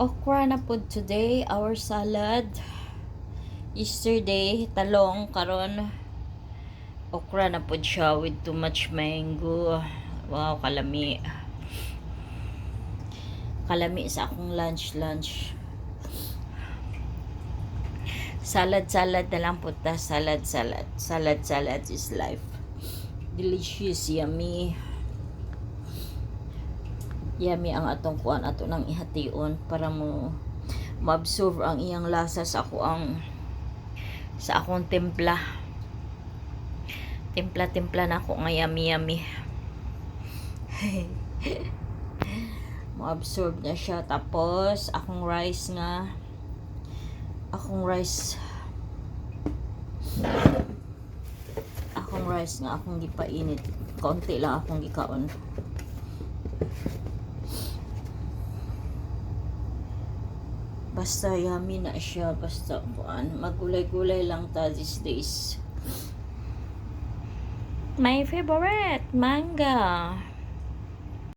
Okra na po today, our salad. Yesterday, talong, karon okra na po siya with too much mango. Wow, kalami. Kalami sa akong lunch. Salad na lang po ta. Salad is life. Delicious, yummy. Yummy ang atong kuan ato nang ihation para mo ma-absorb ang iyang lasa sa akong timpla na ako nga yummy ma-absorb na siya. Tapos akong rice nga akong gipainit, konti lang akong gikaon. Basta yummy na siya. Basta magulay-gulay lang ta these days. My favorite, manga.